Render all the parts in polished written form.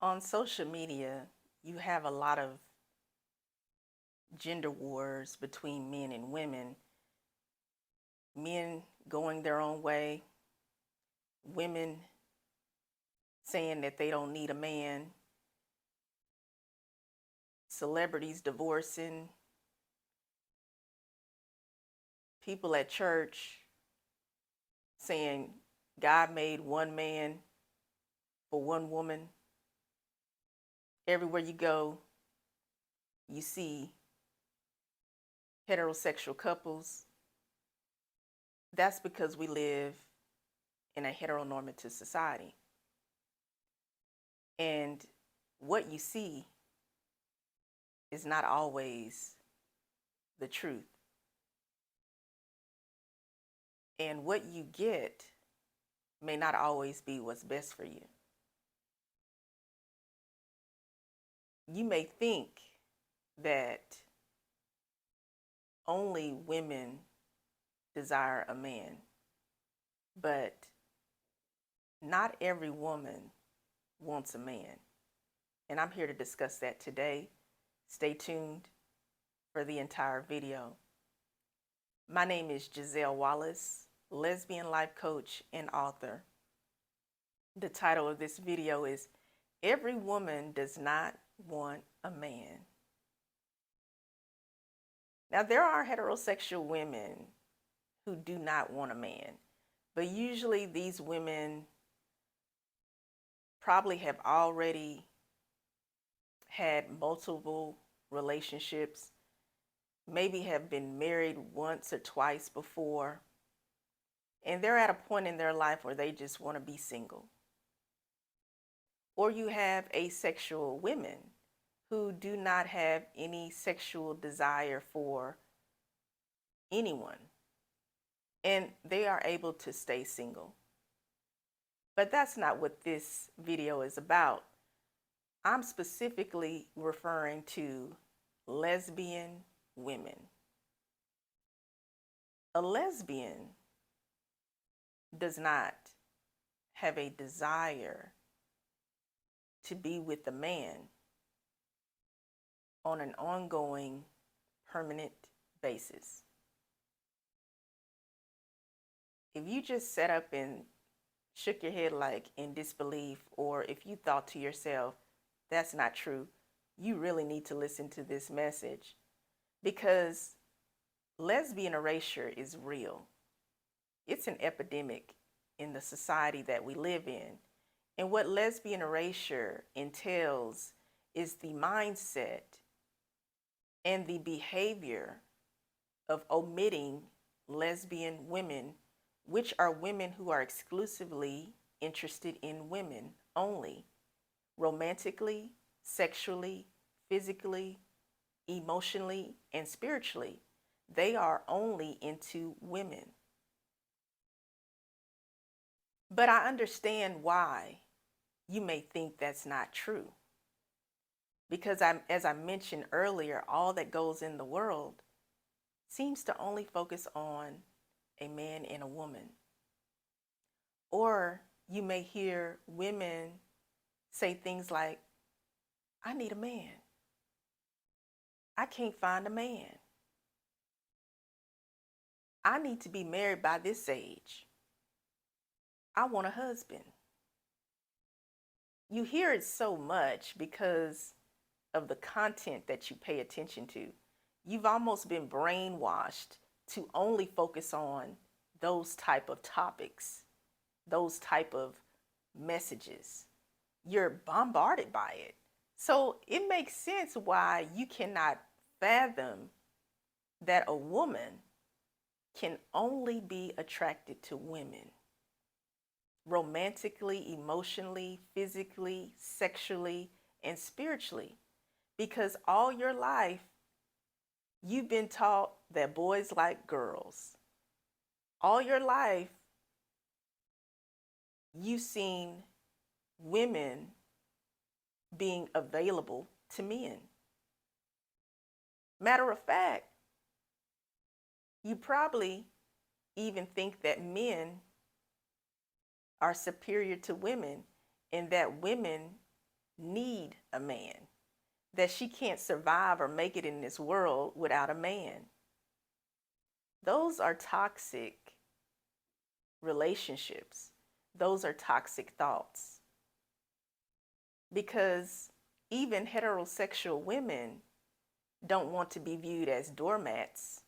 On social media, you have a lot of gender wars between men and women. Men going their own way, women saying that they don't need a man, celebrities divorcing, people at church saying God made one man for one woman. Everywhere you go, you see heterosexual couples. That's because we live in a heteronormative society. And what you see is not always the truth. And what you get may not always be what's best for you. You may think that only women desire a man, but not every woman wants a man. And I'm here to discuss that today. Stay tuned for the entire video. My name is Giselle Wallace, lesbian life coach and author. The title of this video is Every Woman Does Not Want a Man. Now, there are heterosexual women who do not want a man, but usually these women probably have already had multiple relationships, maybe have been married once or twice before, and they're at a point in their life where they just want to be single. Or you have asexual women who do not have any sexual desire for anyone, and they are able to stay single. But that's not what this video is about. I'm specifically referring to lesbian women. A lesbian does not have a desire to be with a man on an ongoing, permanent basis. If you just sat up and shook your head like in disbelief, or if you thought to yourself, that's not true, you really need to listen to this message, because lesbian erasure is real. It's an epidemic in the society that we live in. And what lesbian erasure entails is the mindset and the behavior of omitting lesbian women, which are women who are exclusively interested in women only, romantically, sexually, physically, emotionally, and spiritually. They are only into women. But I understand why you may think that's not true. Because as I mentioned earlier, all that goes in the world seems to only focus on a man and a woman. Or you may hear women say things like, I need a man. I can't find a man. I need to be married by this age. I want a husband. You hear it so much because of the content that you pay attention to. You've almost been brainwashed to only focus on those type of topics, those type of messages. You're bombarded by it. So it makes sense why you cannot fathom that a woman can only be attracted to women, romantically, emotionally, physically, sexually, and spiritually. Because all your life, you've been taught that boys like girls. All your life, you've seen women being available to men. Matter of fact, you probably even think that men are superior to women, and that women need a man, that she can't survive or make it in this world without a man. Those are toxic relationships. Those are toxic thoughts. Because even heterosexual women don't want to be viewed as doormats.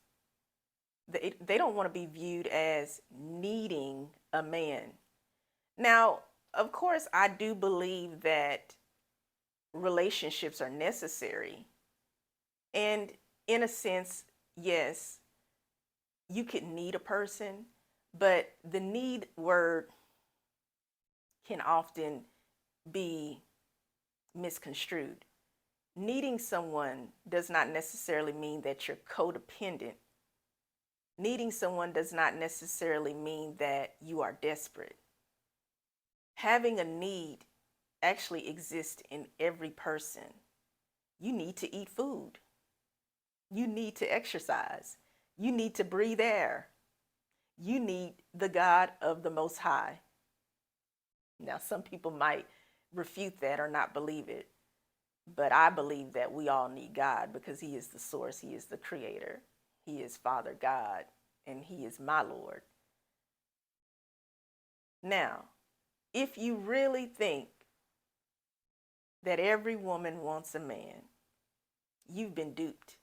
They don't want to be viewed as needing a man. Now, of course, I do believe that relationships are necessary. And in a sense, yes, you could need a person, but the need word can often be misconstrued. Needing someone does not necessarily mean that you're codependent. Needing someone does not necessarily mean that you are desperate. Having a need actually exists in every person. You need to eat food. You need to exercise. You need to breathe air. You need the God of the Most High. Now, some people might refute that or not believe it, but I believe that we all need God because He is the source, He is the creator, He is Father God, and He is my Lord. Now, if you really think that every woman wants a man, you've been duped.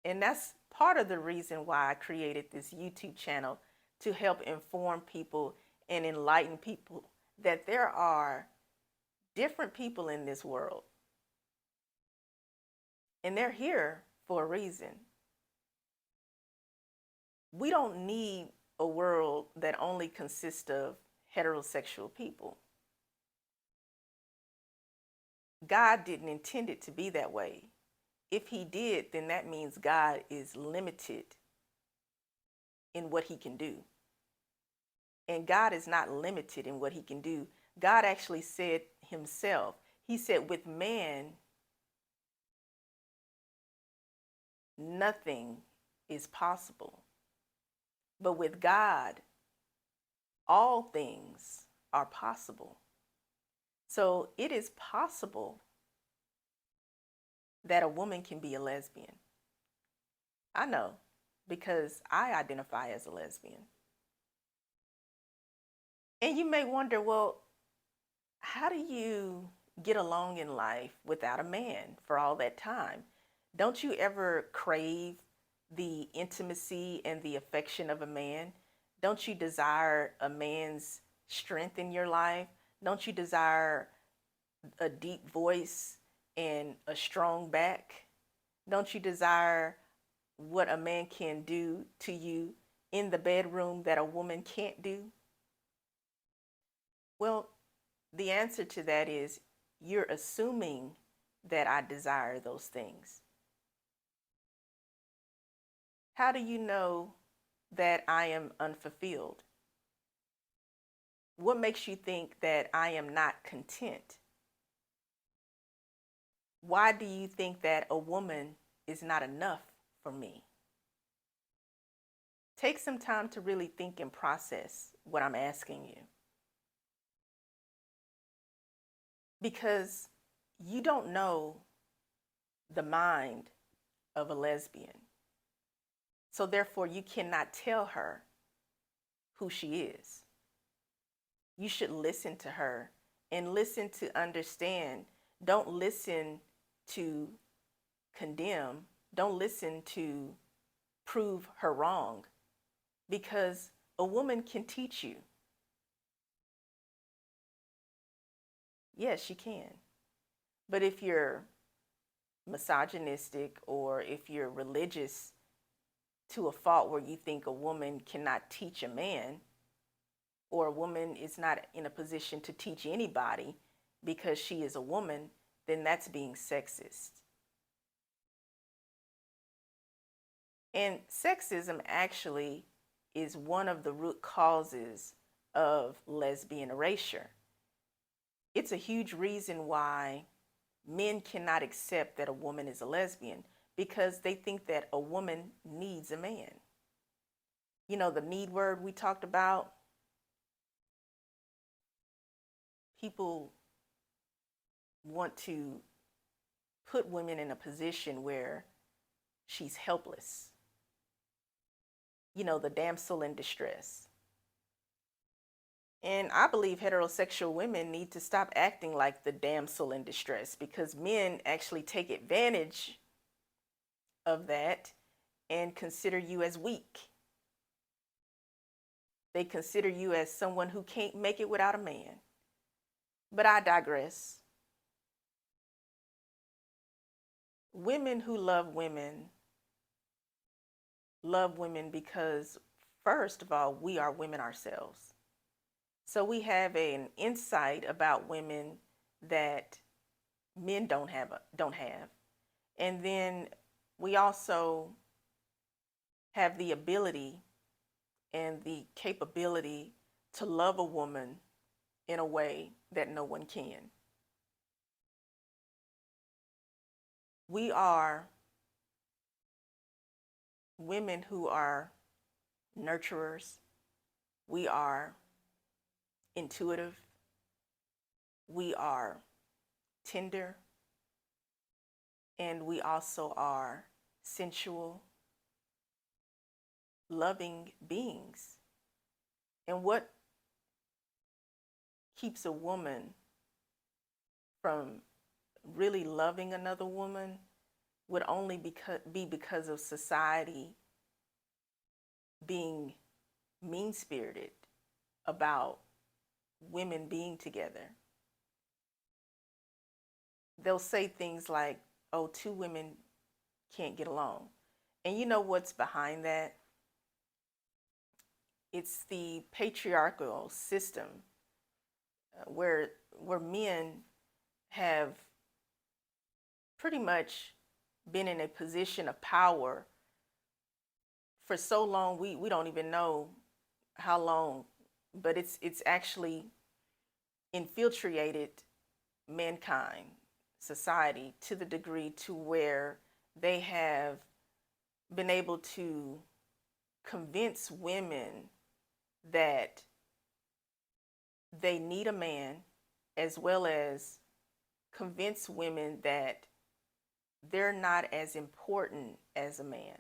And that's part of the reason why I created this YouTube channel, to help inform people and enlighten people that there are different people in this world. And they're here for a reason. We don't need a world that only consists of heterosexual people. God didn't intend it to be that way. If He did, then that means God is limited in what He can do. And God is not limited in what He can do. God actually said Himself, He said, with man, nothing is possible. But with God, all things are possible. So it is possible that a woman can be a lesbian. I know, because I identify as a lesbian. And you may wonder, well, how do you get along in life without a man for all that time? Don't you ever crave the intimacy and the affection of a man? Don't you desire a man's strength in your life? Don't you desire a deep voice and a strong back? Don't you desire what a man can do to you in the bedroom that a woman can't do? Well, the answer to that is you're assuming that I desire those things. How do you know that I am unfulfilled? What makes you think that I am not content? Why do you think that a woman is not enough for me? Take some time to really think and process what I'm asking you. Because you don't know the mind of a lesbian. So therefore, you cannot tell her who she is. You should listen to her and listen to understand. Don't listen to condemn. Don't listen to prove her wrong, because a woman can teach you. Yes, she can. But if you're misogynistic, or if you're religious to a fault where you think a woman cannot teach a man, or a woman is not in a position to teach anybody because she is a woman, then that's being sexist. And sexism actually is one of the root causes of lesbian erasure. It's a huge reason why men cannot accept that a woman is a lesbian, because they think that a woman needs a man. You know, the need word we talked about? people want to put women in a position where she's helpless. You know, the damsel in distress. And I believe heterosexual women need to stop acting like the damsel in distress, because men actually take advantage of that and consider you as weak. They consider you as someone who can't make it without a man. But I digress. Women who love women because, first of all, we are women ourselves. So we have an insight about women that men don't have. And then we also have the ability and the capability to love a woman in a way that no one can. We are women who are nurturers. We are intuitive. We are tender. And we also are sensual, loving beings. And what keeps a woman from really loving another woman would only be because of society being mean-spirited about women being together. They'll say things like, oh, two women can't get along. And you know what's behind that? It's the patriarchal system where men have pretty much been in a position of power for so long, we don't even know how long, but it's actually infiltrated mankind, society, to the degree to where they have been able to convince women that they need a man, as well as convince women that they're not as important as a man,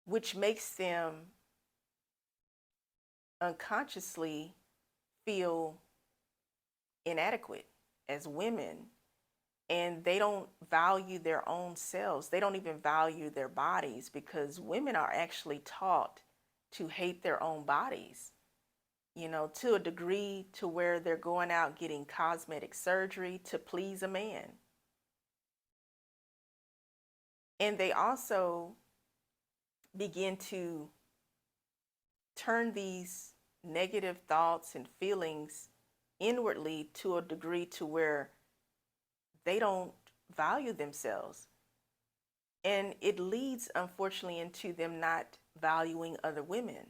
which makes them unconsciously feel inadequate as women, and they don't value their own selves. They don't even value their bodies, because women are actually taught to hate their own bodies, you know, to a degree to where they're going out getting cosmetic surgery to please a man. And they also begin to turn these negative thoughts and feelings inwardly to a degree to where they don't value themselves. And it leads, unfortunately, into them not valuing other women.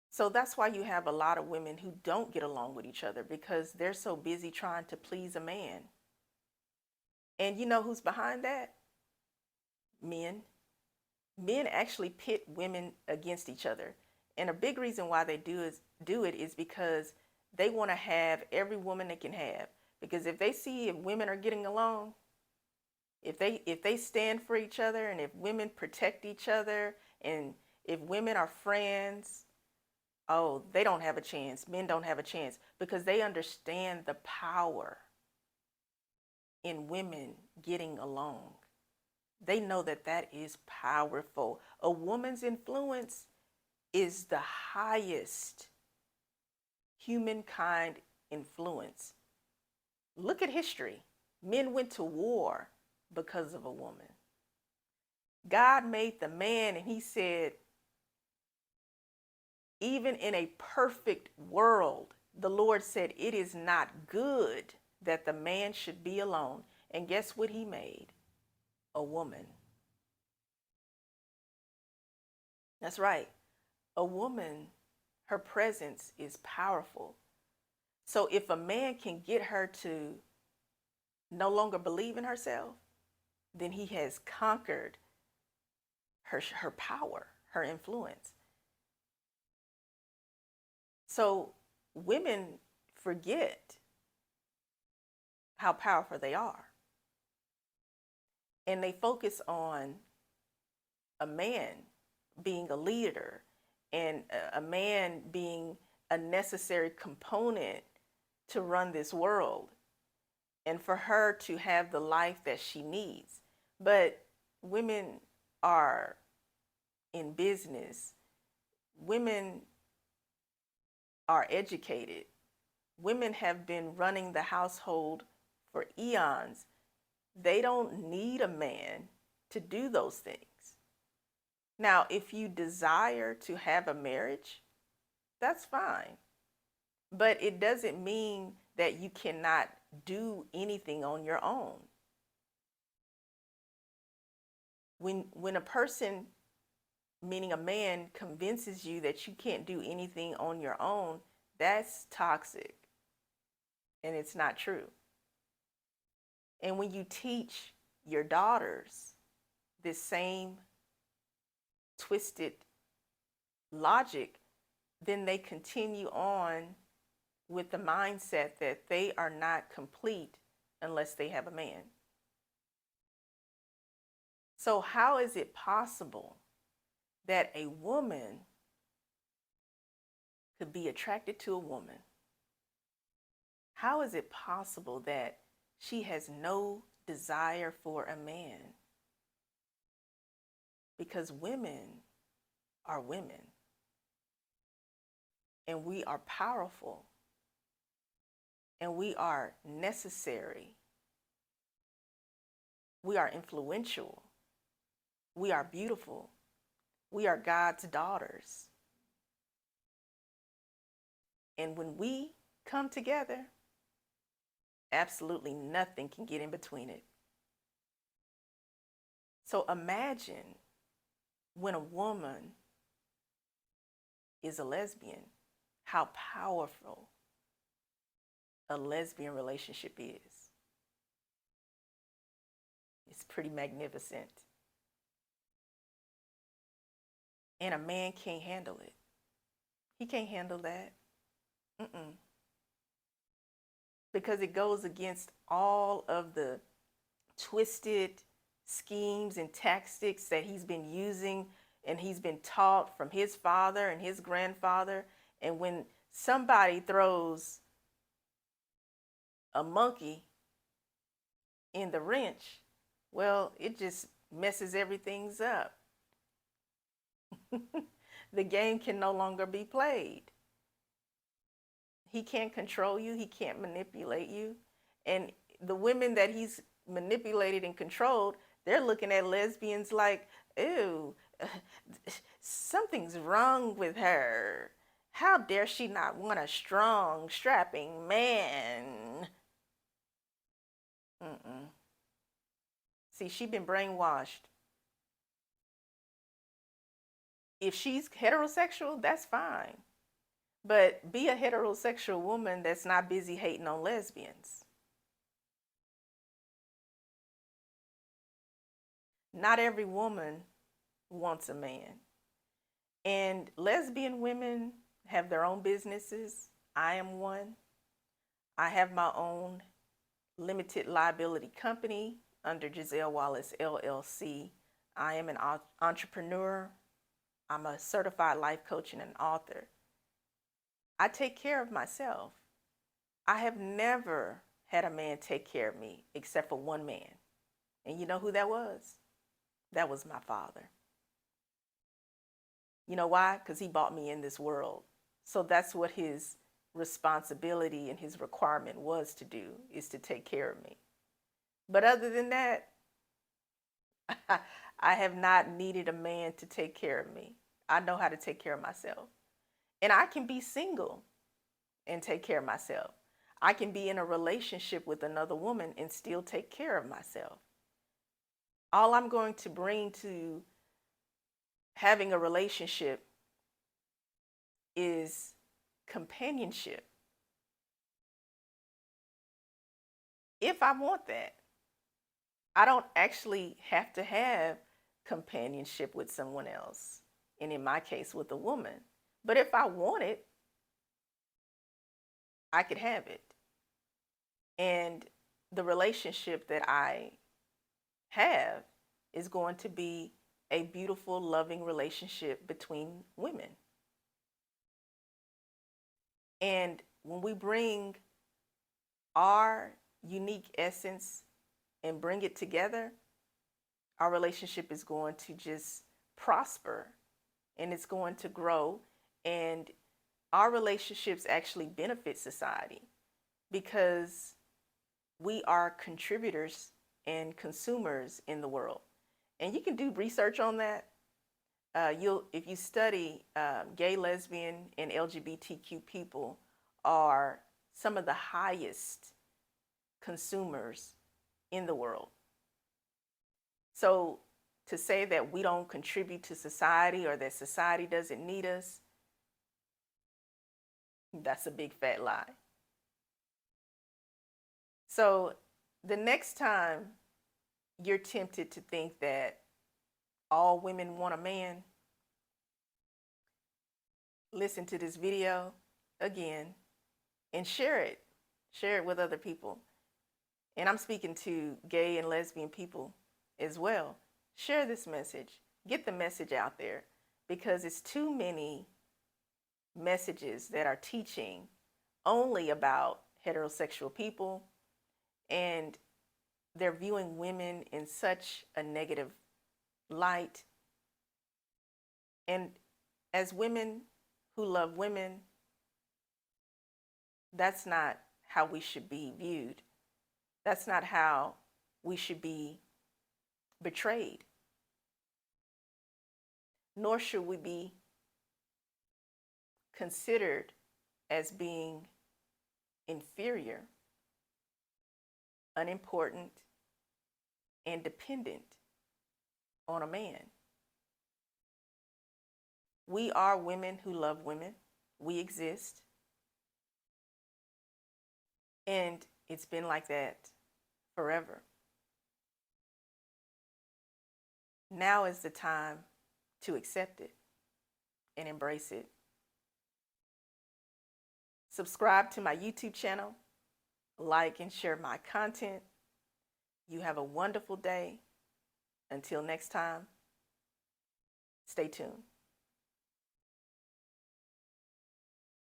So that's why you have a lot of women who don't get along with each other, because they're so busy trying to please a man. And you know who's behind that? Men. Men actually pit women against each other. And a big reason why they do it is because they want to have every woman they can have. Because if they see if women are getting along, if they stand for each other, and if women protect each other, and if women are friends, oh, they don't have a chance. Men don't have a chance, because they understand the power in women getting along. They know that that is powerful. A woman's influence is the highest humankind influence. Look at history. Men went to war because of a woman. God made the man, and he said, even in a perfect world, the Lord said, it is not good that the man should be alone. And guess what he made? A woman. That's right. A woman, her presence is powerful. So if a man can get her to no longer believe in herself, then he has conquered her power, her influence. So women forget how powerful they are. And they focus on a man being a leader and a man being a necessary component to run this world and for her to have the life that she needs. But women are in business. Women are educated. Women have been running the household for eons. They don't need a man to do those things. Now, if you desire to have a marriage, that's fine. But it doesn't mean that you cannot do anything on your own. When a person, meaning a man, convinces you that you can't do anything on your own, that's toxic. And it's not true. And when you teach your daughters this same twisted logic, then they continue on with the mindset that they are not complete unless they have a man. So how is it possible that a woman could be attracted to a woman? How is it possible that she has no desire for a man? Because women are women. And we are powerful. And we are necessary. We are influential. We are beautiful. We are God's daughters. And when we come together, absolutely nothing can get in between it. So imagine when a woman is a lesbian, how powerful a lesbian relationship is. It's pretty magnificent. And a man can't handle it. He can't handle that. Because it goes against all of the twisted schemes and tactics that he's been using and he's been taught from his father and his grandfather. And when somebody throws a monkey in the wrench, well, it just messes everything up. The game can no longer be played. He can't control you. He can't manipulate you. And the women that he's manipulated and controlled, they're looking at lesbians like, ew, something's wrong with her. How dare she not want a strong, strapping man? See, she's been brainwashed. If she's heterosexual, that's fine. But be a heterosexual woman that's not busy hating on lesbians. Not every woman wants a man. And lesbian women have their own businesses. I am one. I have my own limited liability company under Giselle Wallace, LLC. I am an entrepreneur. I'm a certified life coach and an author. I take care of myself. I have never had a man take care of me except for one man. And you know who that was? That was my father. You know why? Because he brought me in this world. So that's what his responsibility and his requirement was to do, is to take care of me. But other than that, I have not needed a man to take care of me. I know how to take care of myself. And I can be single and take care of myself. I can be in a relationship with another woman and still take care of myself. All I'm going to bring to having a relationship is companionship. If I want that, I don't actually have to have companionship with someone else. And in my case, with a woman. But if I want it, I could have it. And the relationship that I have is going to be a beautiful, loving relationship between women. And when we bring our unique essence and bring it together, our relationship is going to just prosper and it's going to grow. And our relationships actually benefit society because we are contributors and consumers in the world. And you can do research on that. If you study gay, lesbian, and LGBTQ people are some of the highest consumers in the world. So to say that we don't contribute to society or that society doesn't need us, that's a big fat lie. So the next time you're tempted to think that all women want a man, listen to this video again and share it. Share it with other people. And I'm speaking to gay and lesbian people as well. Share this message. Get the message out there because it's too many messages that are teaching only about heterosexual people, and they're viewing women in such a negative light. And as women who love women, that's not how we should be viewed. That's not how we should be betrayed. Nor should we be considered as being inferior, unimportant, and dependent on a man. We are women who love women. We exist. And it's been like that forever. Now is the time to accept it and embrace it. Subscribe to my YouTube channel, like and share my content. You have a wonderful day. Until next time, stay tuned.